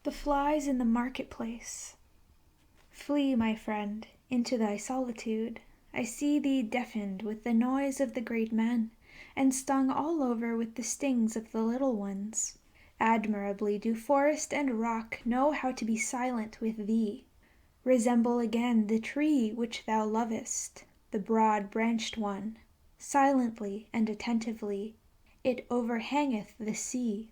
The flies in the marketplace. Flee, my friend, into thy solitude. I see thee deafened with the noise of the great men, and stung all over with the stings of the little ones. Admirably do forest and rock know how to be silent with thee. Resemble again the tree which thou lovest, the broad-branched one. Silently and attentively it overhangeth the sea.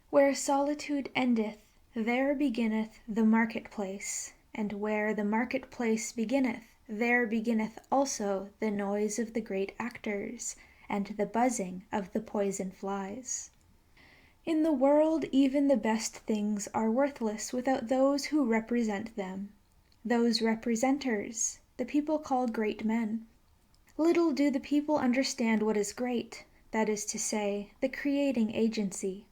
Where solitude endeth, there beginneth the marketplace, and where the marketplace beginneth, there beginneth also the noise of the great actors, and the buzzing of the poison flies. In the world even the best things are worthless without those who represent them. Those representers, the people call great men. Little do the people understand what is great, that is to say, the creating agency.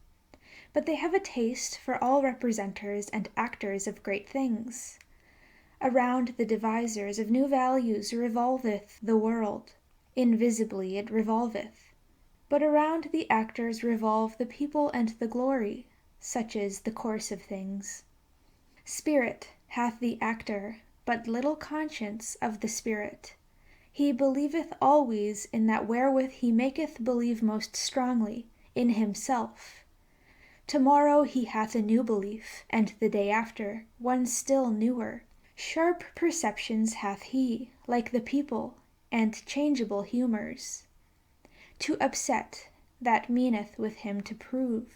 But they have a taste for all representers and actors of great things. Around the devisers of new values revolveth the world. Invisibly it revolveth. But around the actors revolve the people and the glory. Such is the course of things. Spirit hath the actor but little conscience of the spirit. He believeth always in that wherewith he maketh believe most strongly, in himself. Tomorrow he hath a new belief, and the day after one still newer. Sharp perceptions hath he, like the people, and changeable humours. To upset, that meaneth with him to prove.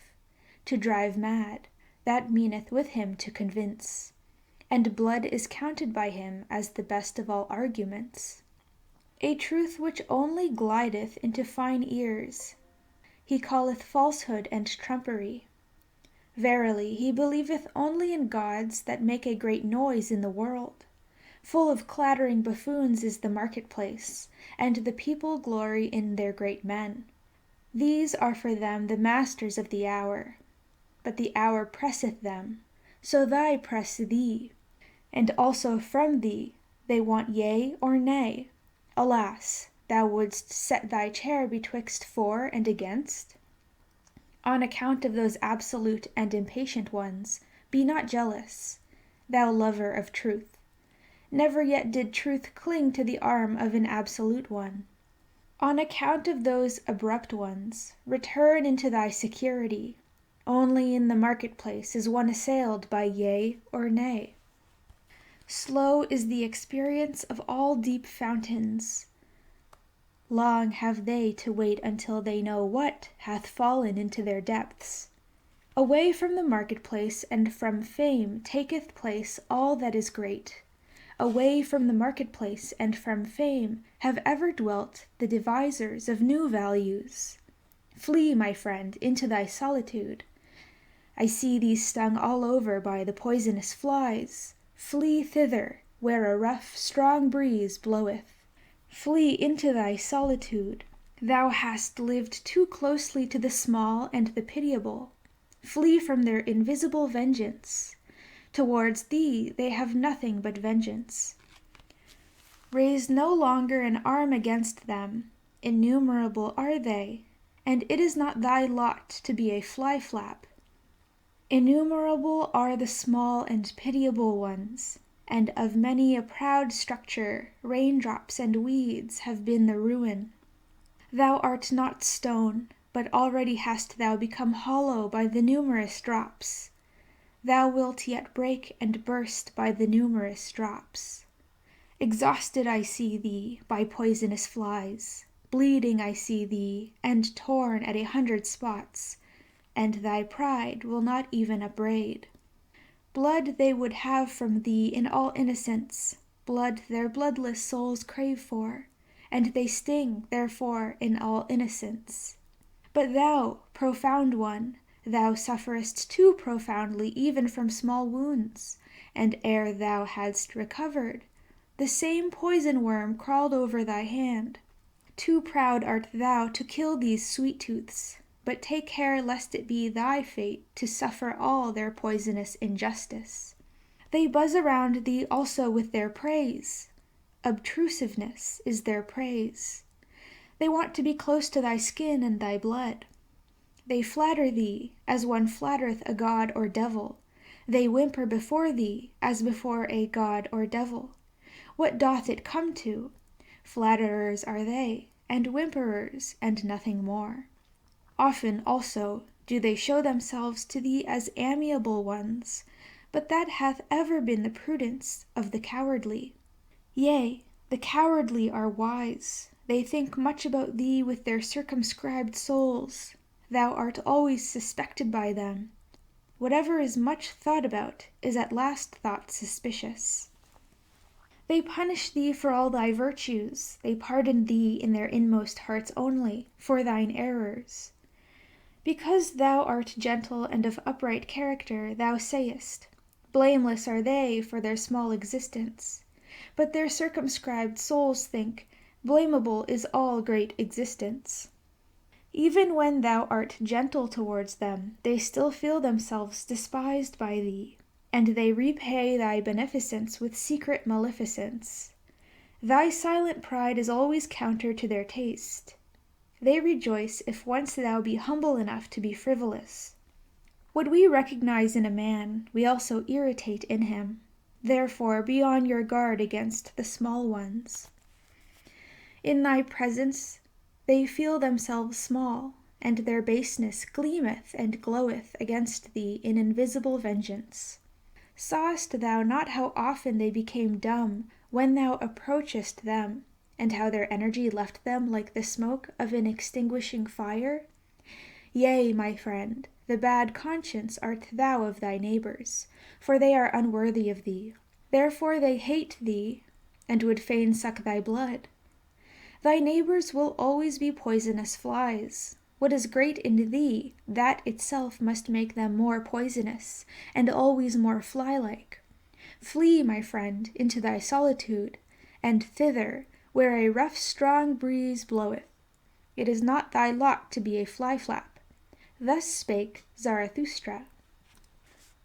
To drive mad, that meaneth with him to convince. And blood is counted by him as the best of all arguments. A truth which only glideth into fine ears, he calleth falsehood and trumpery. Verily, he believeth only in gods that make a great noise in the world. Full of clattering buffoons is the marketplace, and the people glory in their great men. These are for them the masters of the hour. But the hour presseth them, so thy press thee. And also from thee they want yea or nay. Alas, thou wouldst set thy chair betwixt for and against? On account of those absolute and impatient ones, be not jealous, thou lover of truth. Never yet did truth cling to the arm of an absolute one. On account of those abrupt ones, return into thy security. Only in the marketplace is one assailed by yea or nay. Slow is the experience of all deep fountains. Long have they to wait until they know what hath fallen into their depths. Away from the marketplace and from fame taketh place all that is great. Away from the marketplace and from fame have ever dwelt the devisers of new values. Flee, my friend, into thy solitude. I see thee stung all over by the poisonous flies. Flee thither, where a rough, strong breeze bloweth. Flee into thy solitude. Thou hast lived too closely to the small and the pitiable. Flee from their invisible vengeance. Towards thee they have nothing but vengeance. Raise no longer an arm against them. Innumerable are they, and it is not thy lot to be a fly-flap. Innumerable are the small and pitiable ones, and of many a proud structure raindrops and weeds have been the ruin. Thou art not stone, but already hast thou become hollow by the numerous drops. Thou wilt yet break and burst by the numerous drops. Exhausted I see thee by poisonous flies. Bleeding I see thee, and torn at 100 spots, and thy pride will not even upbraid. Blood they would have from thee in all innocence, blood their bloodless souls crave for, and they sting, therefore, in all innocence. But thou, profound one, thou sufferest too profoundly even from small wounds, and ere thou hadst recovered, the same poison worm crawled over thy hand. Too proud art thou to kill these sweet tooths, but take care lest it be thy fate to suffer all their poisonous injustice. They buzz around thee also with their praise. obtrusiveness is their praise. They want to be close to thy skin and thy blood. They flatter thee, as one flattereth a god or devil. They whimper before thee, as before a god or devil. What doth it come to? Flatterers are they, and whimperers, and nothing more. Often also do they show themselves to thee as amiable ones, but that hath ever been the prudence of the cowardly. Yea, the cowardly are wise. They think much about thee with their circumscribed souls. Thou art always suspected by them. Whatever is much thought about is at last thought suspicious. They punish thee for all thy virtues. They pardon thee in their inmost hearts only, for thine errors. Because thou art gentle and of upright character, thou sayest, blameless are they for their small existence. But their circumscribed souls think, blamable is all great existence. Even when thou art gentle towards them, they still feel themselves despised by thee, and they repay thy beneficence with secret maleficence. Thy silent pride is always counter to their taste. They rejoice if once thou be humble enough to be frivolous. What we recognize in a man, we also irritate in him. Therefore be on your guard against the small ones. In thy presence they feel themselves small, and their baseness gleameth and gloweth against thee in invisible vengeance. Sawest thou not how often they became dumb when thou approachest them, and how their energy left them like the smoke of an extinguishing fire? Yea, my friend, the bad conscience art thou of thy neighbors, for they are unworthy of thee. Therefore they hate thee, and would fain suck thy blood. Thy neighbors will always be poisonous flies. What is great in thee, that itself must make them more poisonous, and always more fly-like. Flee, my friend, into thy solitude, and thither, where a rough strong breeze bloweth. It is not thy lot to be a fly-flap. Thus spake Zarathustra.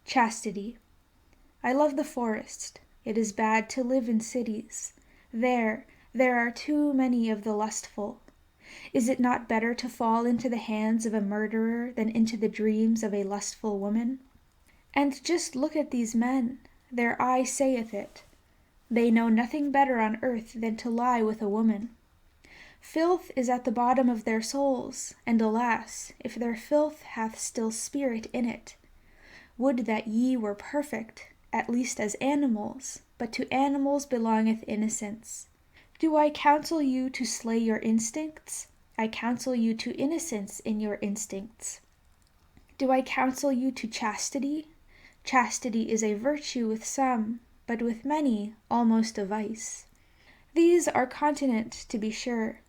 Chastity. I love the forest. It is bad to live in cities. There are too many of the lustful. Is it not better to fall into the hands of a murderer than into the dreams of a lustful woman? And just look at these men. Their eye saith it. They know nothing better on earth than to lie with a woman. Filth is at the bottom of their souls, and alas, if their filth hath still spirit in it. Would that ye were perfect, at least as animals, but to animals belongeth innocence. Do I counsel you to slay your instincts? I counsel you to innocence in your instincts. Do I counsel you to chastity? Chastity is a virtue with some, but with many almost a vice. These are continent, to be sure,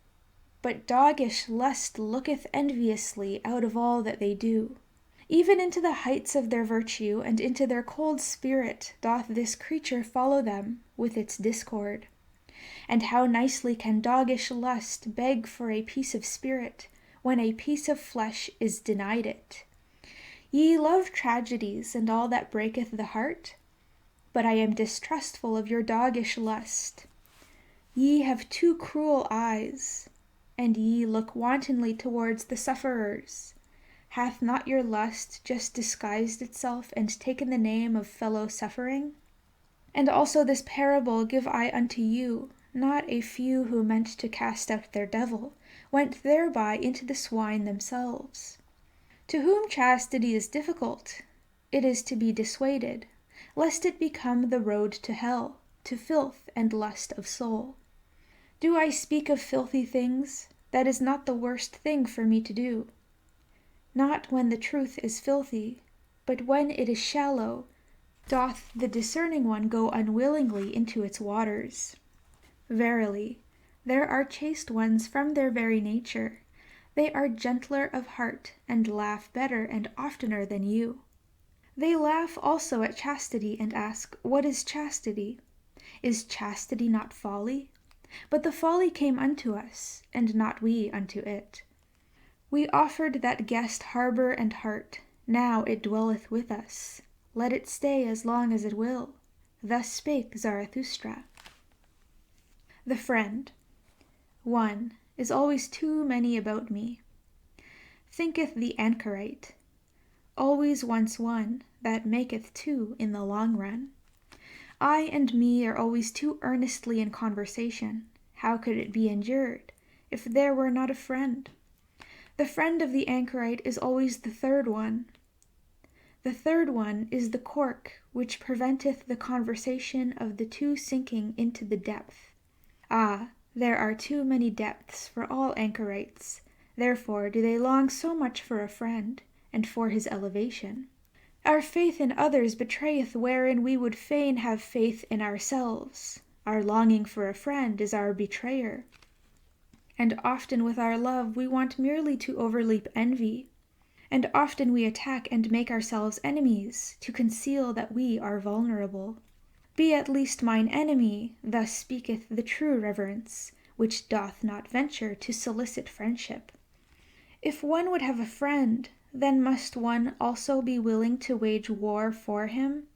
but doggish lust looketh enviously out of all that they do. Even into the heights of their virtue and into their cold spirit doth this creature follow them with its discord. And how nicely can doggish lust beg for a piece of spirit, when a piece of flesh is denied it. Ye love tragedies and all that breaketh the heart, but I am distrustful of your doggish lust. Ye have too cruel eyes, and ye look wantonly towards the sufferers. Hath not your lust just disguised itself and taken the name of fellow suffering? And also this parable give I unto you. Not a few who meant to cast out their devil went thereby into the swine themselves. To whom chastity is difficult, it is to be dissuaded, lest it become the road to hell, to filth and lust of soul. Do I speak of filthy things? That is not the worst thing for me to do. Not when the truth is filthy, but when it is shallow, doth the discerning one go unwillingly into its waters. Verily, there are chaste ones from their very nature. They are gentler of heart, and laugh better and oftener than you. They laugh also at chastity, and ask, what is chastity? Is chastity not folly? But the folly came unto us, and not we unto it. We offered that guest harbour and heart. Now it dwelleth with us. Let it stay as long as it will. Thus spake Zarathustra. The friend. One is always too many about me. Thinketh the anchorite. Always once one, that maketh two in the long run. I and me are always too earnestly in conversation. How could it be endured, if there were not a friend? The friend of the anchorite is always the third one. The third one is the cork which preventeth the conversation of the two sinking into the depth. Ah, there are too many depths for all anchorites, therefore do they long so much for a friend, and for his elevation. Our faith in others betrayeth wherein we would fain have faith in ourselves. Our longing for a friend is our betrayer. And often with our love we want merely to overleap envy, and often we attack and make ourselves enemies to conceal that we are vulnerable. Be at least mine enemy, thus speaketh the true reverence, which doth not venture to solicit friendship. If one would have a friend, then must one also be willing to wage war for him,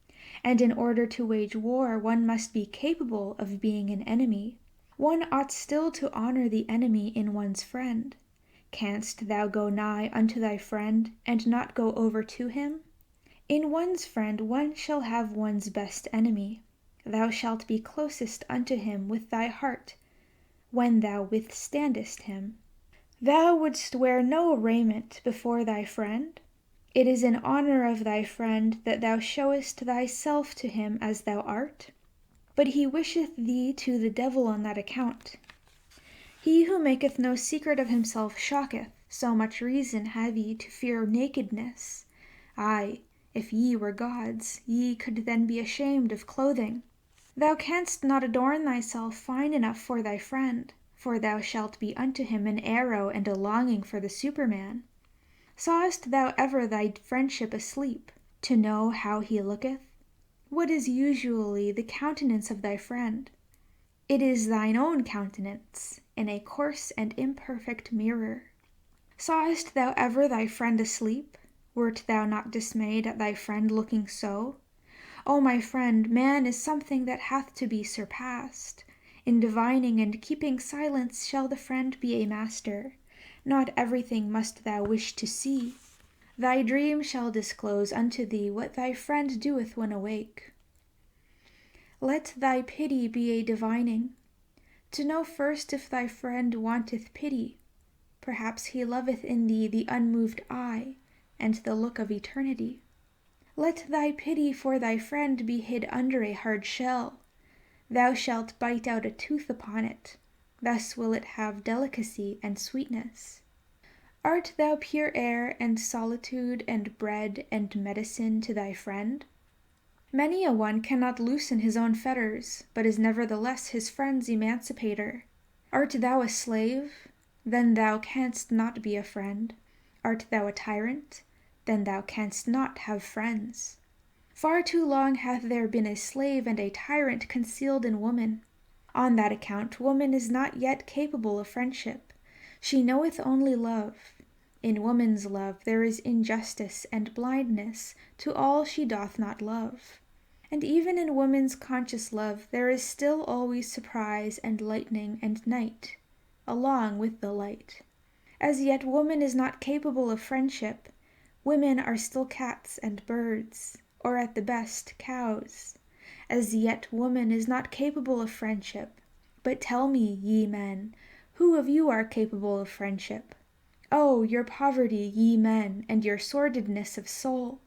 and in order to wage war one must be capable of being an enemy. One ought still to honor the enemy in one's friend. Canst thou go nigh unto thy friend, and not go over to him? In one's friend one shall have one's best enemy. Thou shalt be closest unto him with thy heart, when thou withstandest him. Thou wouldst wear no raiment before thy friend. It is in honor of thy friend that thou showest thyself to him as thou art. But he wisheth thee to the devil on that account. He who maketh no secret of himself shocketh, so much reason have ye to fear nakedness. Aye, if ye were gods, ye could then be ashamed of clothing. Thou canst not adorn thyself fine enough for thy friend, for thou shalt be unto him an arrow and a longing for the Superman. Sawest thou ever thy friendship asleep, to know how he looketh? What is usually the countenance of thy friend? It is thine own countenance, in a coarse and imperfect mirror. Sawest thou ever thy friend asleep? Wert thou not dismayed at thy friend looking so? O my friend, man is something that hath to be surpassed. In divining and keeping silence shall the friend be a master. Not everything must thou wish to see. Thy dream shall disclose unto thee what thy friend doeth when awake. Let thy pity be a divining, to know first if thy friend wanteth pity. Perhaps he loveth in thee the unmoved eye, and the look of eternity. Let thy pity for thy friend be hid under a hard shell. Thou shalt bite out a tooth upon it. Thus will it have delicacy and sweetness. Art thou pure air and solitude and bread and medicine to thy friend? Many a one cannot loosen his own fetters, but is nevertheless his friend's emancipator. Art thou a slave? Then thou canst not be a friend. Art thou a tyrant? Then thou canst not have friends. Far too long hath there been a slave and a tyrant concealed in woman. On that account woman is not yet capable of friendship. She knoweth only love. In woman's love there is injustice and blindness to all she doth not love. And even in woman's conscious love there is still always surprise and lightning and night, along with the light. As yet woman is not capable of friendship. Women are still cats and birds, or at the best cows. As yet woman is not capable of friendship. But tell me, ye men, who of you are capable of friendship? Oh, your poverty, ye men, and your sordidness of soul!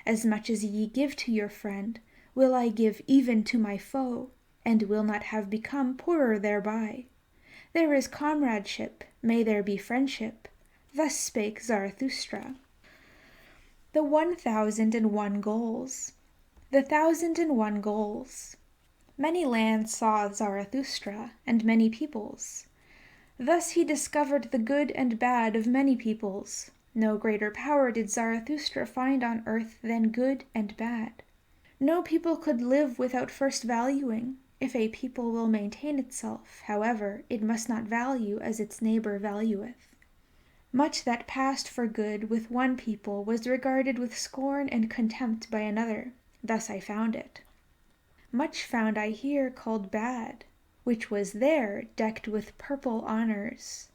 As much as ye give to your friend, will I give even to my foe, and will not have become poorer thereby. There is comradeship, may there be friendship. Thus spake Zarathustra. The 1,001 Goals. The 1,001 Goals. Many lands saw Zarathustra, and many peoples. Thus he discovered the good and bad of many peoples. No greater power did Zarathustra find on earth than good and bad. No people could live without first valuing. If a people will maintain itself, however, it must not value as its neighbor valueth. Much that passed for good with one people was regarded with scorn and contempt by another. Thus I found it. Much found I here called bad. which was there decked with purple honors.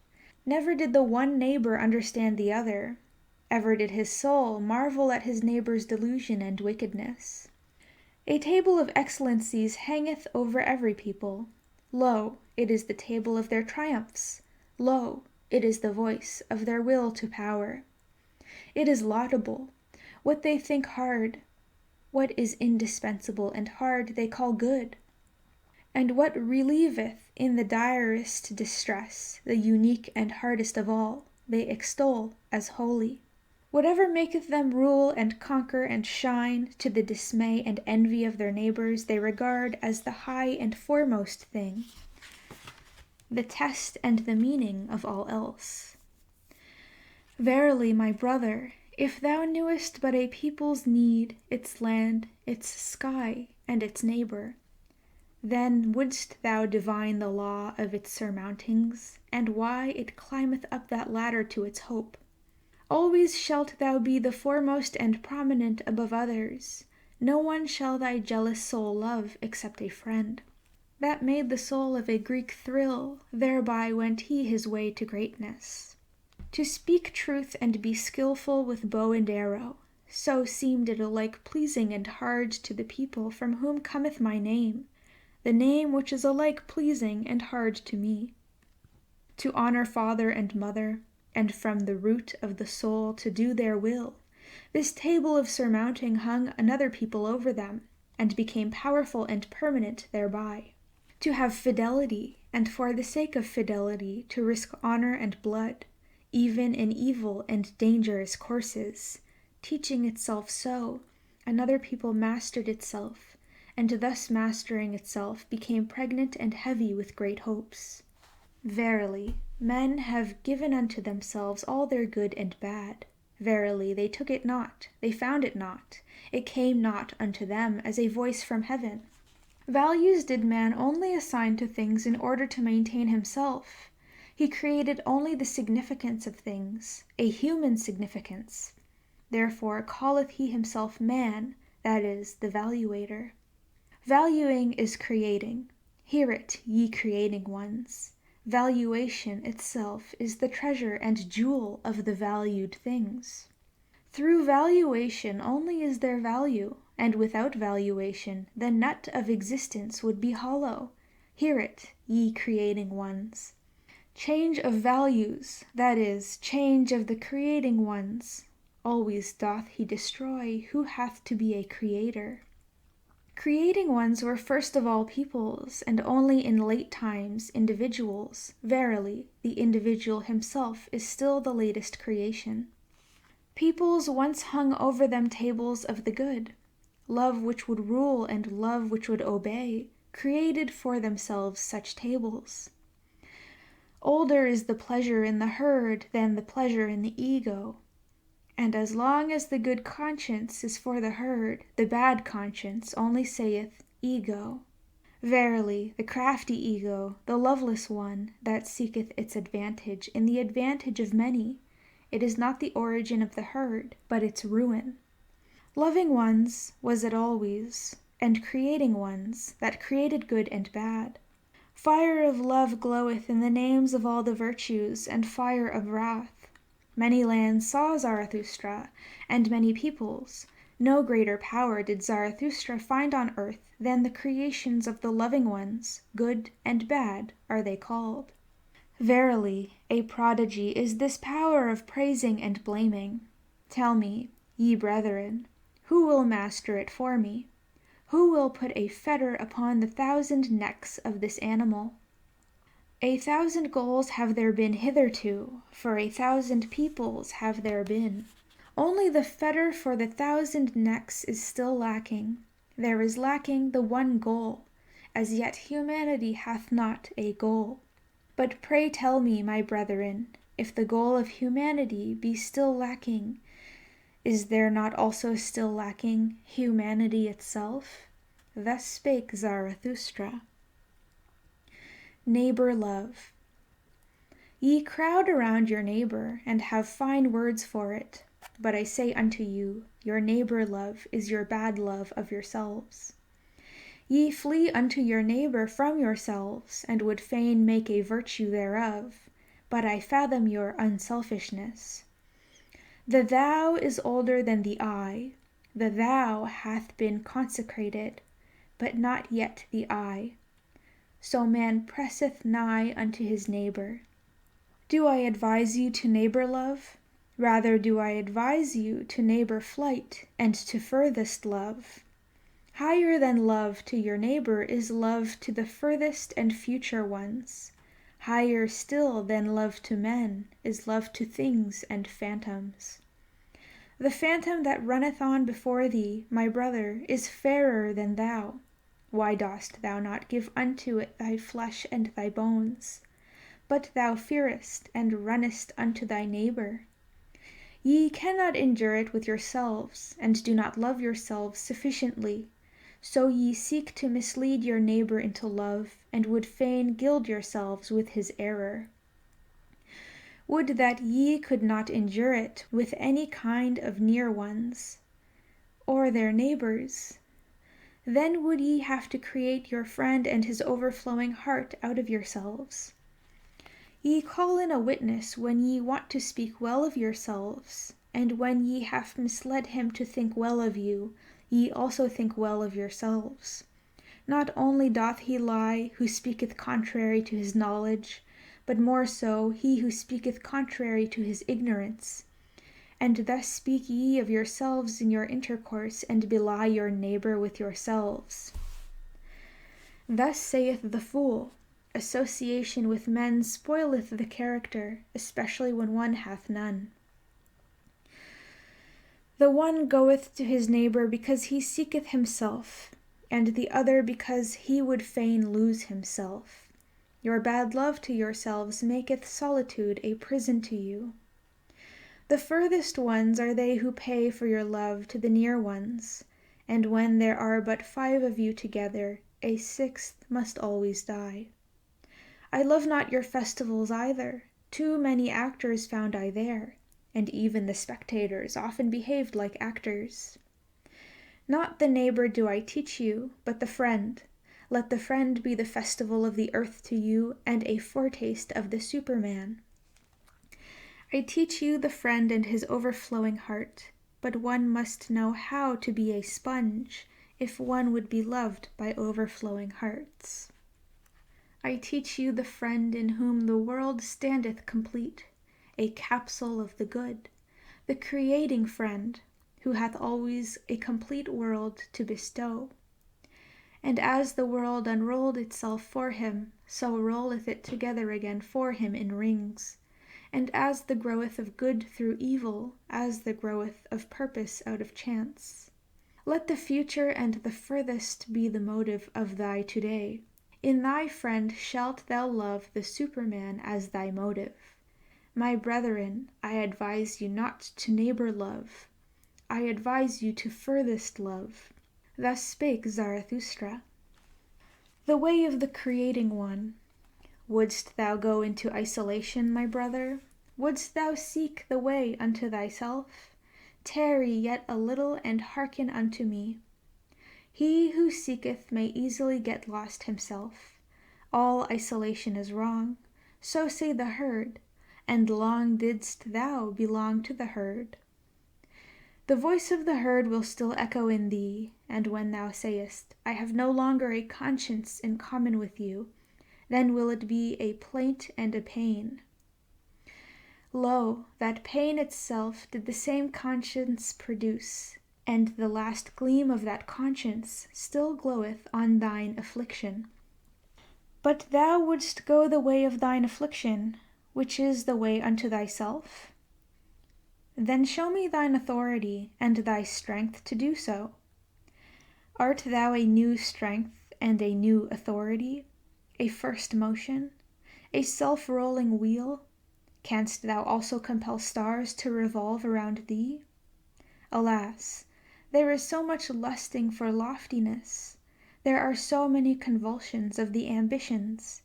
Never did the one neighbor understand the other. Ever did his soul marvel at his neighbor's delusion and wickedness. A table of excellencies hangeth over every people. Lo, it is the table of their triumphs. Lo, it is the voice of their will to power. It is laudable. What they think hard, what is indispensable and hard, they call good. And what relieveth in the direst distress, the unique and hardest of all, they extol as holy. Whatever maketh them rule and conquer and shine, to the dismay and envy of their neighbors, they regard as the high and foremost thing, the test and the meaning of all else. Verily, my brother, if thou knewest but a people's need, its land, its sky, and its neighbor, then wouldst thou divine the law of its surmountings, and why it climbeth up that ladder to its hope. Always shalt thou be the foremost and prominent above others. No one shall thy jealous soul love except a friend. That made the soul of a Greek thrill, thereby went he his way to greatness. To speak truth and be skillful with bow and arrow, so seemed it alike pleasing and hard to the people from whom cometh my name, the name which is alike pleasing and hard to me. To honor father and mother, and from the root of the soul to do their will, this table of surmounting hung another people over them, and became powerful and permanent thereby. To have fidelity, and for the sake of fidelity to risk honor and blood, even in evil and dangerous courses, teaching itself so, another people mastered itself, and thus mastering itself became pregnant and heavy with great hopes. Verily, men have given unto themselves all their good and bad. Verily, they took it not, they found it not, it came not unto them as a voice from heaven. Values did man only assign to things in order to maintain himself. He created only the significance of things, a human significance. Therefore calleth he himself man, that is, the valuator. Valuing is creating. Hear it, ye creating ones. Valuation itself is the treasure and jewel of the valued things. Through valuation only is there value, and without valuation the nut of existence would be hollow. Hear it, ye creating ones. Change of values, that is, change of the creating ones, always doth he destroy who hath to be a creator. Creating ones were first of all peoples, and only in late times individuals. Verily, the individual himself is still the latest creation. Peoples once hung over them tables of the good. Love which would rule and love which would obey created for themselves such tables. Older is the pleasure in the herd than the pleasure in the ego. And as long as the good conscience is for the herd, the bad conscience only saith ego. Verily, the crafty ego, the loveless one, that seeketh its advantage in the advantage of many, it is not the origin of the herd, but its ruin. Loving ones was it always, and creating ones, that created good and bad. Fire of love gloweth in the names of all the virtues, and fire of wrath. Many lands saw Zarathustra, and many peoples. No greater power did Zarathustra find on earth than the creations of the loving ones, good and bad are they called. Verily, a prodigy is this power of praising and blaming. Tell me, ye brethren, who will master it for me? Who will put a fetter upon the 1,000 necks of this animal? 1,000 goals have there been hitherto, for 1,000 peoples have there been. Only the fetter for the 1,000 necks is still lacking. There is lacking the one goal. As yet humanity hath not a goal. But pray tell me, my brethren, if the goal of humanity be still lacking, is there not also still lacking humanity itself? Thus spake Zarathustra. Neighbor love. Ye crowd around your neighbor, and have fine words for it. But I say unto you, your neighbor love is your bad love of yourselves. Ye flee unto your neighbor from yourselves, and would fain make a virtue thereof, but I fathom your unselfishness. The thou is older than the I, the thou hath been consecrated, but not yet the I. So man presseth nigh unto his neighbor. Do I advise you to neighbor love? Rather do I advise you to neighbor flight and to furthest love. Higher than love to your neighbor is love to the furthest and future ones. Higher still than love to men is love to things and phantoms. The phantom that runneth on before thee, my brother, is fairer than thou. Why dost thou not give unto it thy flesh and thy bones? But thou fearest and runnest unto thy neighbor. Ye cannot endure it with yourselves, and do not love yourselves sufficiently. So ye seek to mislead your neighbor into love, and would fain gild yourselves with his error. Would that ye could not endure it with any kind of near ones, or their neighbors. Then would ye have to create your friend and his overflowing heart out of yourselves. Ye call in a witness when ye want to speak well of yourselves, and when ye have misled him to think well of you, ye also think well of yourselves. Not only doth he lie who speaketh contrary to his knowledge, but more so he who speaketh contrary to his ignorance. And thus speak ye of yourselves in your intercourse, and belie your neighbor with yourselves. Thus saith the fool, association with men spoileth the character, especially when one hath none. The one goeth to his neighbor because he seeketh himself, and the other because he would fain lose himself. Your bad love to yourselves maketh solitude a prison to you. The furthest ones are they who pay for your love to the near ones, and when there are but 5 of you together, a 6th must always die. I love not your festivals either. Too many actors found I there, and even the spectators often behaved like actors. Not the neighbor do I teach you, but the friend. Let the friend be the festival of the earth to you, and a foretaste of the Superman. I teach you the friend and his overflowing heart, but one must know how to be a sponge if one would be loved by overflowing hearts. I teach you the friend in whom the world standeth complete, a capsule of the good, the creating friend, who hath always a complete world to bestow. And as the world unrolled itself for him, so rolleth it together again for him in rings. And as the groweth of good through evil, as the groweth of purpose out of chance. Let the future and the furthest be the motive of thy today. In thy friend shalt thou love the Superman as thy motive. My brethren, I advise you not to neighbor love. I advise you to furthest love. Thus spake Zarathustra. The way of the creating one. Wouldst thou go into isolation, my brother? Wouldst thou seek the way unto thyself? Tarry yet a little and hearken unto me. He who seeketh may easily get lost himself. All isolation is wrong, so say the herd, and long didst thou belong to the herd. The voice of the herd will still echo in thee, and when thou sayest, I have no longer a conscience in common with you, then will it be a plaint and a pain. Lo, that pain itself did the same conscience produce, and the last gleam of that conscience still gloweth on thine affliction. But thou wouldst go the way of thine affliction, which is the way unto thyself? Then show me thine authority and thy strength to do so. Art thou a new strength and a new authority, a first motion, a self-rolling wheel? Canst thou also compel stars to revolve around thee? Alas, there is so much lusting for loftiness. There are so many convulsions of the ambitions.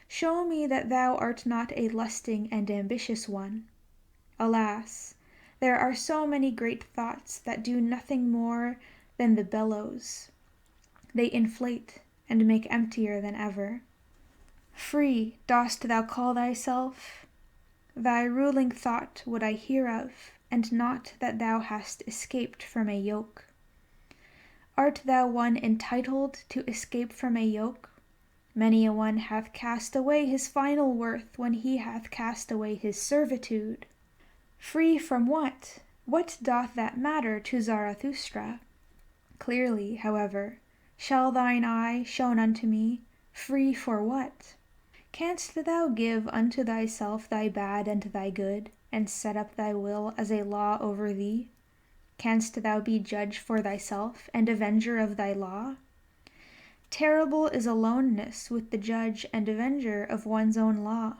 Show me that thou art not a lusting and ambitious one. Alas, there are so many great thoughts that do nothing more than the bellows. they inflate and make emptier than ever. Free dost thou call thyself? Thy ruling thought would I hear of, and not that thou hast escaped from a yoke. Art thou one entitled to escape from a yoke? Many a one hath cast away his final worth when he hath cast away his servitude. Free from what? What doth that matter to Zarathustra? Clearly, however, shall thine eye shone unto me, free for what? Canst thou give unto thyself thy bad and thy good, and set up thy will as a law over thee? Canst thou be judge for thyself, and avenger of thy law? Terrible is aloneness with the judge and avenger of one's own law.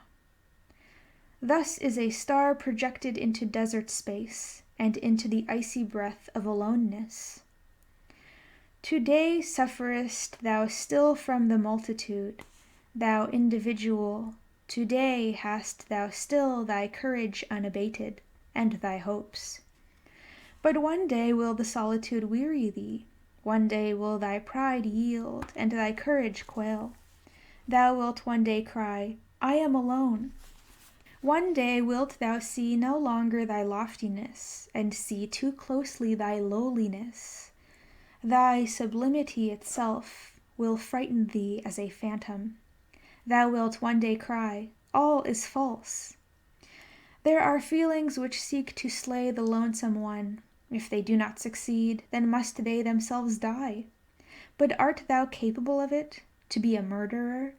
Thus is a star projected into desert space, and into the icy breath of aloneness. Today sufferest thou still from the multitude, thou individual, today hast thou still thy courage unabated, and thy hopes. But one day will the solitude weary thee, one day will thy pride yield, and thy courage quail. Thou wilt one day cry, I am alone. One day wilt thou see no longer thy loftiness, and see too closely thy lowliness. Thy sublimity itself will frighten thee as a phantom. Thou wilt one day cry, all is false. There are feelings which seek to slay the lonesome one. If they do not succeed, then must they themselves die. But art thou capable of it, to be a murderer?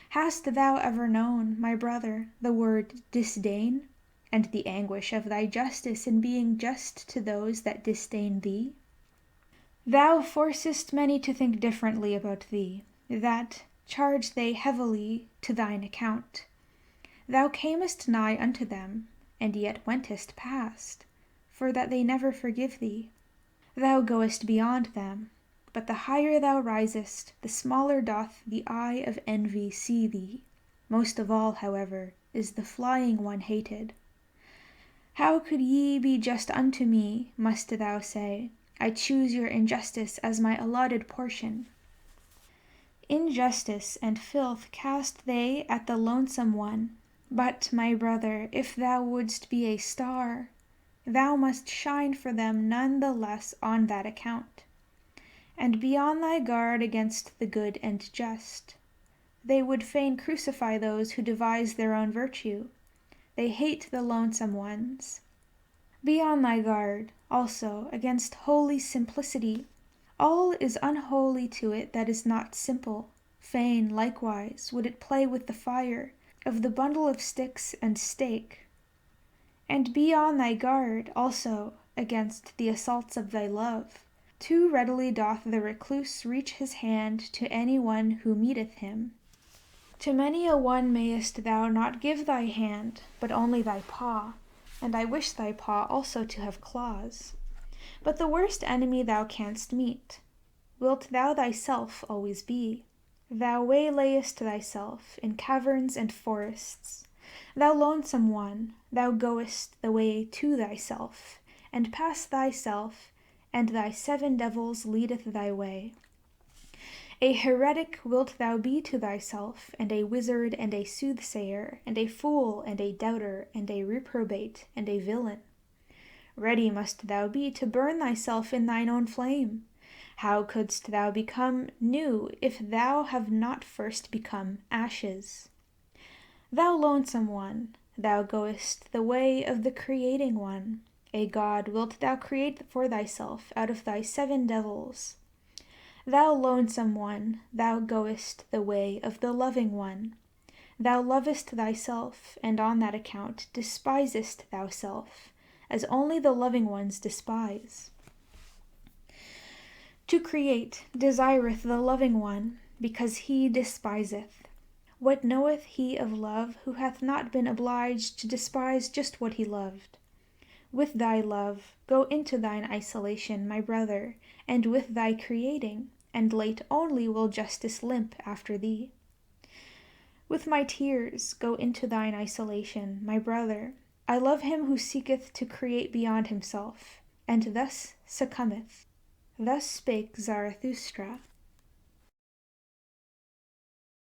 Hast thou ever known, my brother, the word disdain, and the anguish of thy justice in being just to those that disdain thee? Thou forcest many to think differently about thee, that charge they heavily to thine account. Thou camest nigh unto them, and yet wentest past, for that they never forgive thee. Thou goest beyond them, but the higher thou risest, the smaller doth the eye of envy see thee. Most of all, however, is the flying one hated. How could ye be just unto me, must thou say? I choose your injustice as my allotted portion. Injustice and filth cast they at the lonesome one. But, my brother, if thou wouldst be a star, thou must shine for them none the less on that account. And be on thy guard against the good and just. They would fain crucify those who devise their own virtue. They hate the lonesome ones. Be on thy guard, also, against holy simplicity. All is unholy to it that is not simple. Fain, likewise, would it play with the fire of the bundle of sticks and stake. And be on thy guard, also, against the assaults of thy love. Too readily doth the recluse reach his hand to any one who meeteth him. To many a one mayest thou not give thy hand, but only thy paw, and I wish thy paw also to have claws. But the worst enemy thou canst meet, wilt thou thyself always be. Thou waylayest thyself in caverns and forests. Thou lonesome one, thou goest the way to thyself, and past thyself, and thy 7 devils leadeth thy way. A heretic wilt thou be to thyself, and a wizard and a soothsayer, and a fool and a doubter, and a reprobate and a villain. Ready must thou be to burn thyself in thine own flame. How couldst thou become new if thou have not first become ashes? Thou lonesome one, thou goest the way of the creating one. A god wilt thou create for thyself out of thy 7 devils. Thou lonesome one, thou goest the way of the loving one. Thou lovest thyself, and on that account despisest thyself, as only the loving ones despise. To create desireth the loving one, because he despiseth. What knoweth he of love who hath not been obliged to despise just what he loved? With thy love, go into thine isolation, my brother, and with thy creating, and late only will justice limp after thee. With my tears, go into thine isolation, my brother. I love him who seeketh to create beyond himself, and thus succumbeth. Thus spake Zarathustra.